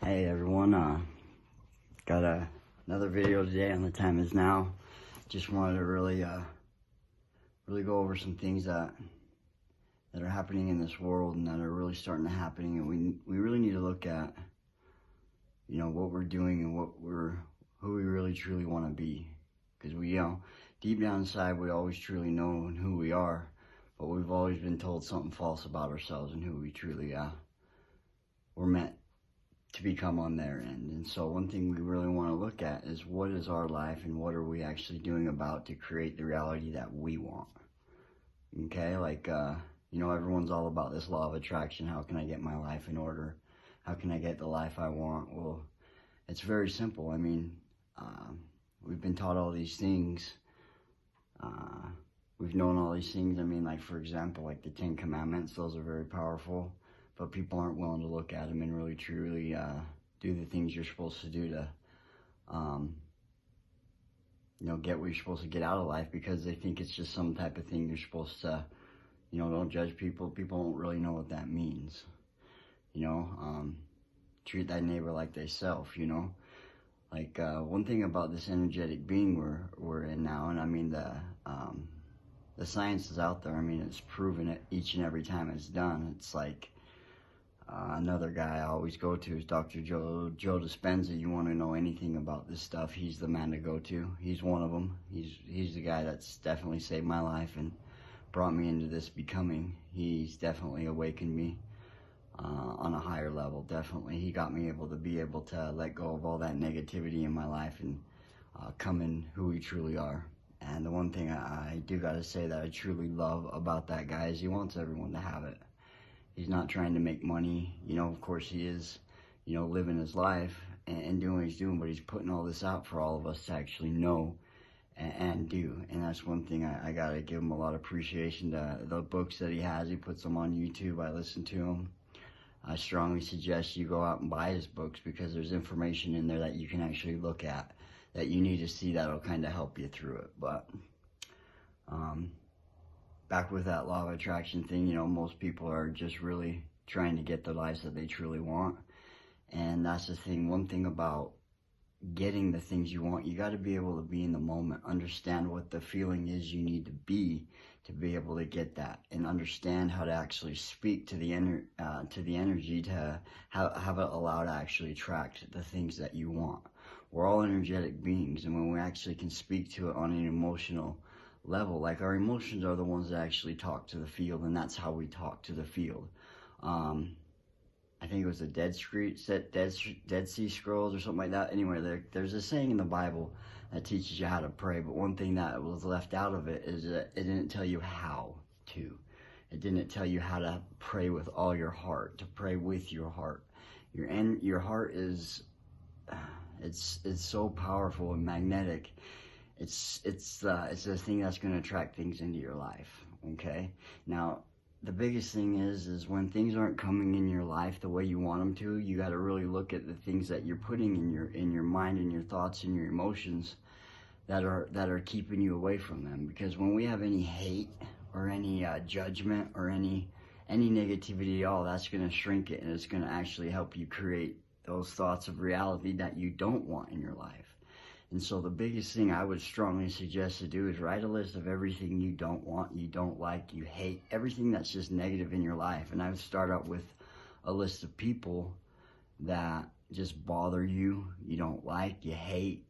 Hey everyone, got another video today on The Time Is Now. Just wanted to really go over some things that are happening in this world and that are really starting to happen, and we really need to look at, what we're doing and who we really truly want to be. Because we, deep down inside, we always truly know who we are, but we've always been told something false about ourselves and who we truly we're meant to become on their end. And so one thing we really want to look at is, what is our life and what are we actually doing about to create the reality that we want? Okay, like, everyone's all about this law of attraction. How can I get my life in order? How can I get the life I want? Well, it's very simple. I mean, we've been taught all these things. We've known all these things. I mean, like, for example, like the 10 Commandments, those are very powerful. But people aren't willing to look at them and really truly do the things you're supposed to do to, get what you're supposed to get out of life, because they think it's just some type of thing you're supposed to, don't judge people. People don't really know what that means. Treat thy neighbor like thyself, Like, one thing about this energetic being we're in now, and I mean the science is out there. I mean, it's proven it each and every time it's done. It's like, another guy I always go to is Dr. Joe Dispenza. You want to know anything about this stuff, he's the man to go to. He's one of them. He's the guy that's definitely saved my life and brought me into this becoming. He's definitely awakened me on a higher level, definitely. He got me able to let go of all that negativity in my life and come in who we truly are. And the one thing I do got to say that I truly love about that guy is he wants everyone to have it. He's not trying to make money. Of course he is, living his life and doing what he's doing, but he's putting all this out for all of us to actually know and do. And that's one thing I gotta give him a lot of appreciation. The books that he has, he puts them on YouTube. I listen to them. I strongly suggest you go out and buy his books, because there's information in there that you can actually look at that you need to see that'll kind of help you through it. But back with that law of attraction thing, most people are just really trying to get the lives that they truly want. And that's the thing. One thing about getting the things you want, you got to be able to be in the moment, understand what the feeling is you need to be able to get that, and understand how to actually speak to the energy to have it allow to actually attract the things that you want. We're all energetic beings, and when we actually can speak to it on an emotional level, like, our emotions are the ones that actually talk to the field, and that's how we talk to the field. I think it was the Dead Sea Scrolls or something like that. Anyway, there's a saying in the Bible that teaches you how to pray, but one thing that was left out of it is that it didn't tell you how to. It didn't tell you how to pray with all your heart, to pray with your heart. Your heart is, it's so powerful and magnetic. It's the thing that's going to attract things into your life. Okay, now the biggest thing is when things aren't coming in your life the way you want them to, you got to really look at the things that you're putting in your mind and your thoughts and your emotions that are keeping you away from them. Because when we have any hate or any judgment or any negativity at all, that's going to shrink it, and it's going to actually help you create those thoughts of reality that you don't want in your life. And so the biggest thing I would strongly suggest to do is write a list of everything you don't want, you don't like, you hate, everything that's just negative in your life. And I would start out with a list of people that just bother you, you don't like, you hate,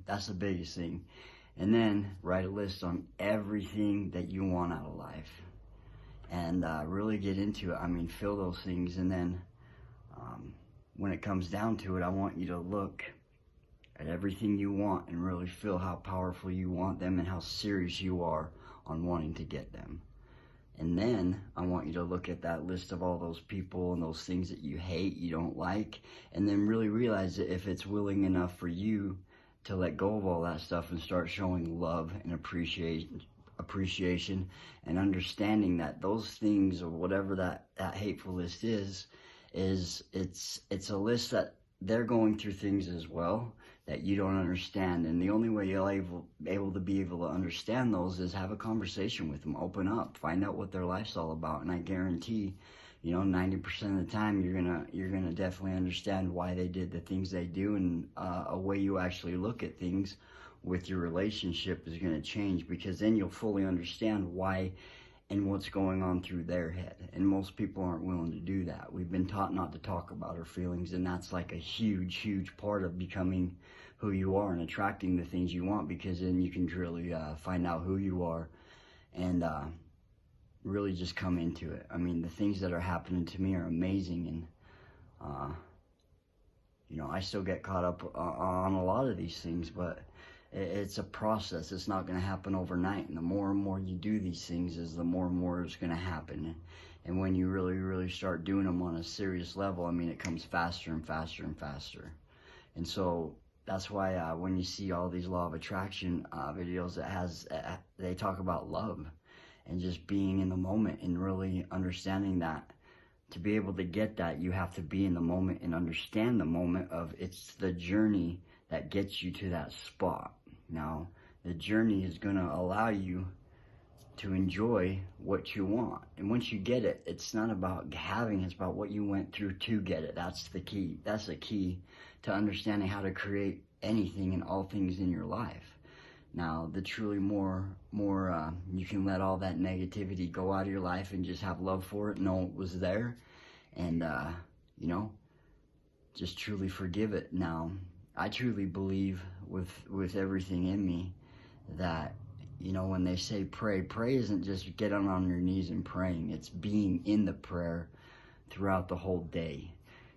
that's the biggest thing. And then write a list on everything that you want out of life. And really get into it. I mean, fill those things. And then when it comes down to it, I want you to look at everything you want and really feel how powerful you want them and how serious you are on wanting to get them. And then I want you to look at that list of all those people and those things that you hate, you don't like, and then really realize that if it's willing enough for you to let go of all that stuff and start showing love and appreciation and understanding that those things, or whatever that hateful list is it's a list that they're going through things as well that you don't understand. And the only way you'll able to understand those is have a conversation with them, open up, find out what their life's all about. And I guarantee 90% of the time you're gonna definitely understand why they did the things they do, and a way you actually look at things with your relationship is gonna change, because then you'll fully understand why and what's going on through their head. And most people aren't willing to do that. We've been taught not to talk about our feelings, and that's like a huge part of becoming who you are and attracting the things you want, because then you can really find out who you are and really just come into it. I mean, the things that are happening to me are amazing, and I still get caught up on a lot of these things, but it's a process. It's not going to happen overnight, and the more and more you do these things, is the more and more it's going to happen. And when you really start doing them on a serious level, I mean, it comes faster and faster and faster. And so that's why when you see all these law of attraction videos, they talk about love and just being in the moment, and really understanding that to be able to get that, you have to be in the moment and understand the moment of it's the journey that gets you to that spot. Now, the journey is going to allow you to enjoy what you want. And once you get it, it's not about having, it's about what you went through to get it. That's the key. That's the key to understanding how to create anything and all things in your life. Now, the truly more you can let all that negativity go out of your life and just have love for it, know it was there, and, just truly forgive it. Now, I truly believe with everything in me that, when they say pray isn't just get on your knees and praying. It's being in the prayer throughout the whole day,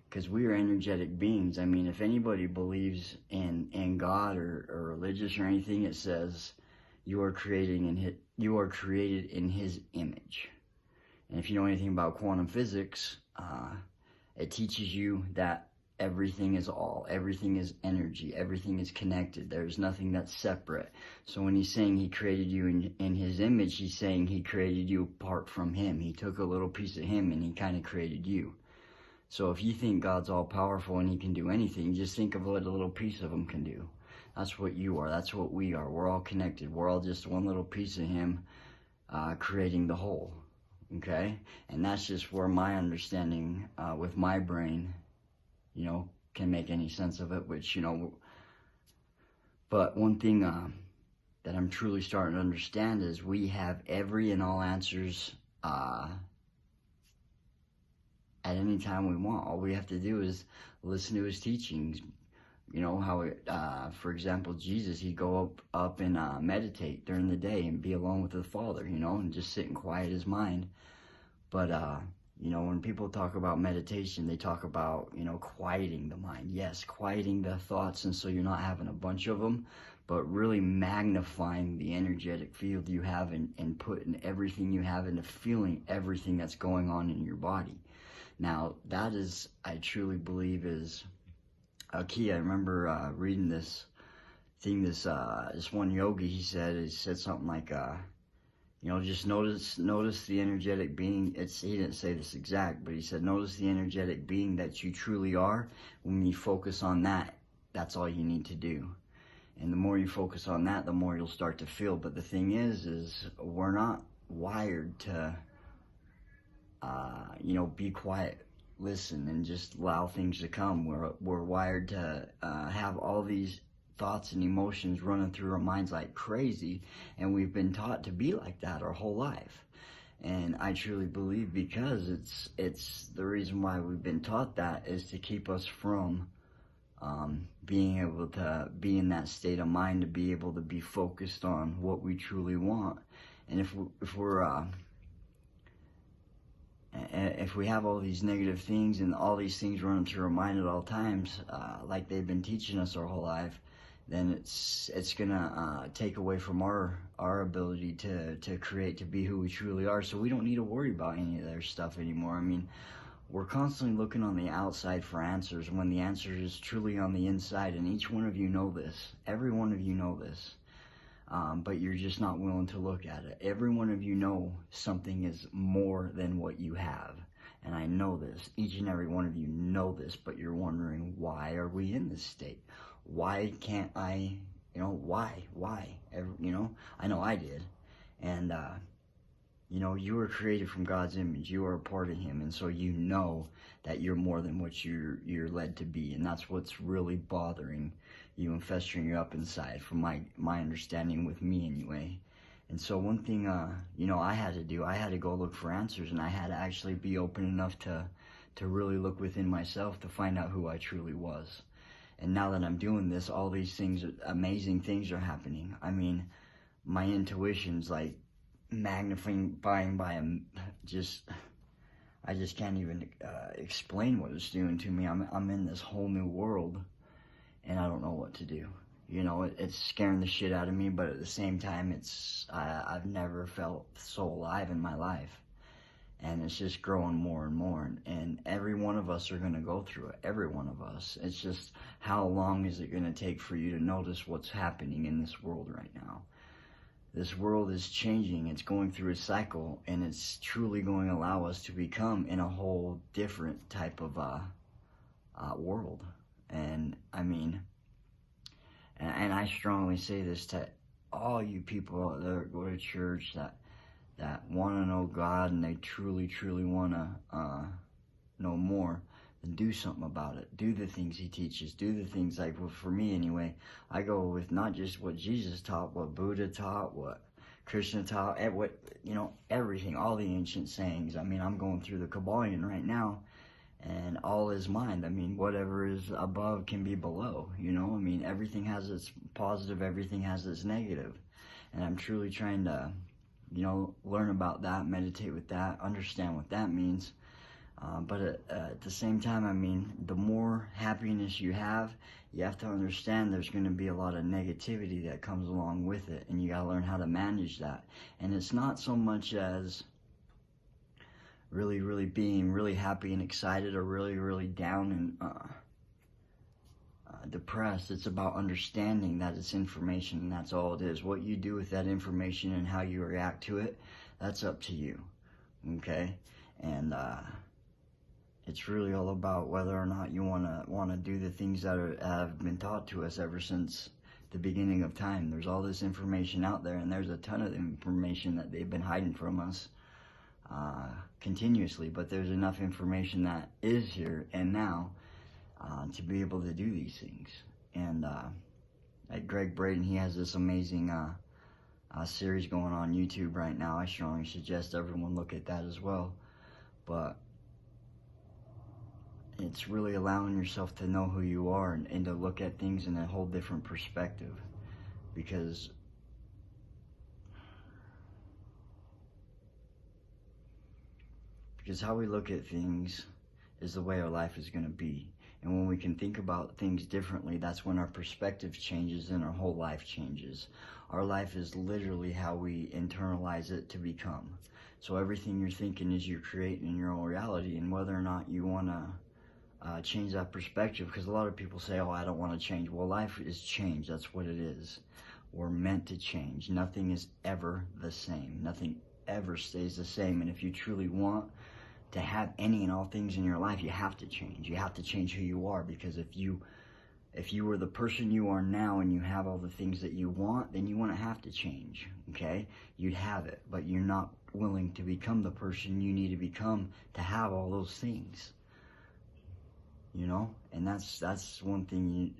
because we are energetic beings. I mean, if anybody believes in God or religious or anything, it says you are created in His image. And if you know anything about quantum physics, it teaches you that everything is energy, everything is connected, there's nothing that's separate. So when he's saying he created you in his image, he's saying he created you apart from him. He took a little piece of him and he kind of created you. So if you think God's all powerful and he can do anything, just think of what a little piece of him can do. That's what you are, that's what we are. We're all connected, we're all just one little piece of him creating the whole. Okay? And that's just where my understanding with my brain can make any sense of it, which, but one thing that I'm truly starting to understand is we have every and all answers at any time we want. All we have to do is listen to his teachings. For example, Jesus, he'd go up and meditate during the day and be alone with the Father, and just sit and quiet his mind. But, when people talk about meditation, they talk about, quieting the mind. Yes, quieting the thoughts, and so you're not having a bunch of them, but really magnifying the energetic field you have and putting everything you have into feeling everything that's going on in your body. Now, that is, I truly believe, is a key. I remember reading this thing, this one yogi, he said something like, just notice the energetic being. He didn't say this exact, but he said, notice the energetic being that you truly are. When you focus on that, that's all you need to do. And the more you focus on that, the more you'll start to feel. But the thing is we're not wired to, be quiet, listen, and just allow things to come. We're wired to have all these thoughts and emotions running through our minds like crazy, and we've been taught to be like that our whole life. And I truly believe, because it's the reason why we've been taught that is to keep us from being able to be in that state of mind, to be able to be focused on what we truly want. And if we have all these negative things and all these things running through our mind at all times, like they've been teaching us our whole life, then it's gonna take away from our ability to create, to be who we truly are. So we don't need to worry about any of their stuff anymore. I mean, we're constantly looking on the outside for answers when the answer is truly on the inside, and each one of you know this. Every one of you know this, but you're just not willing to look at it. Every one of you know something is more than what you have, and I know this. Each and every one of you know this, but you're wondering, why are we in this state? Why can't I, why? I know I did. And You know, you were created from God's image. You are a part of Him, and so you know that you're more than what you're led to be, and that's what's really bothering you and festering you up inside, from my understanding with me anyway. And so one thing, you know, I had to do, I had to go look for answers, and I had to actually be open enough to really look within myself to find out who I truly was. And now that I'm doing this, all these things, amazing things are happening. I mean, my intuition's like magnifying by I just can't even explain what it's doing to me. I'm in this whole new world, and I don't know what to do. You know, it's scaring the shit out of me, but at the same time, I've never felt so alive in my life, and it's just growing more and more. And every one of us are going to go through it. Every one of us. It's just, how long is it going to take for you to notice what's happening in this world right now? This world is changing. It's going through a cycle, and it's truly going to allow us to become in a whole different type of world. And I mean, and I strongly say this to all you people that go to church that want to know God, and they truly want to know more, then do something about it. Do the things He teaches. Do the things, like, well, for me anyway, I go with not just what Jesus taught, what Buddha taught, what Krishna taught, what, you know, everything, all the ancient sayings. I mean, I'm going through the Kabbalion right now, and all is mind. I mean, whatever is above can be below, you know? I mean, everything has its positive, everything has its negative. And I'm truly trying to, you know, learn about that, meditate with that, understand what that means. But at the same time, I mean, the more happiness you have to understand there's going to be a lot of negativity that comes along with it, and you got to learn how to manage that. And it's not so much as really being really happy and excited, or really down and depressed. It's about understanding that it's information, and that's all it is. What you do with that information and how you react to it, that's up to you, okay? And it's really all about whether or not you want to do the things that have been taught to us ever since the beginning of time. There's all this information out there, and there's a ton of information that they've been hiding from us continuously, but there's enough information that is here and now to be able to do these things. And like Greg Braden, he has this amazing series going on YouTube right now. I strongly suggest everyone look at that as well. But it's really allowing yourself to know who you are, and to look at things in a whole different perspective, because how we look at things is the way our life is going to be. And when we can think about things differently, that's when our perspective changes and our whole life changes. Our life is literally how we internalize it to become. So everything you're thinking is you're creating in your own reality, and whether or not you want to change that perspective, because a lot of people say, oh, I don't want to change. Well, life is change. That's what it is. We're meant to change. Nothing is ever the same. Nothing ever stays the same. And if you truly want to have any and all things in your life, you have to change. You have to change who you are, because if you were the person you are now and you have all the things that you want, then you wouldn't have to change, okay? You'd have it, but you're not willing to become the person you need to become to have all those things, you know? And that's one thing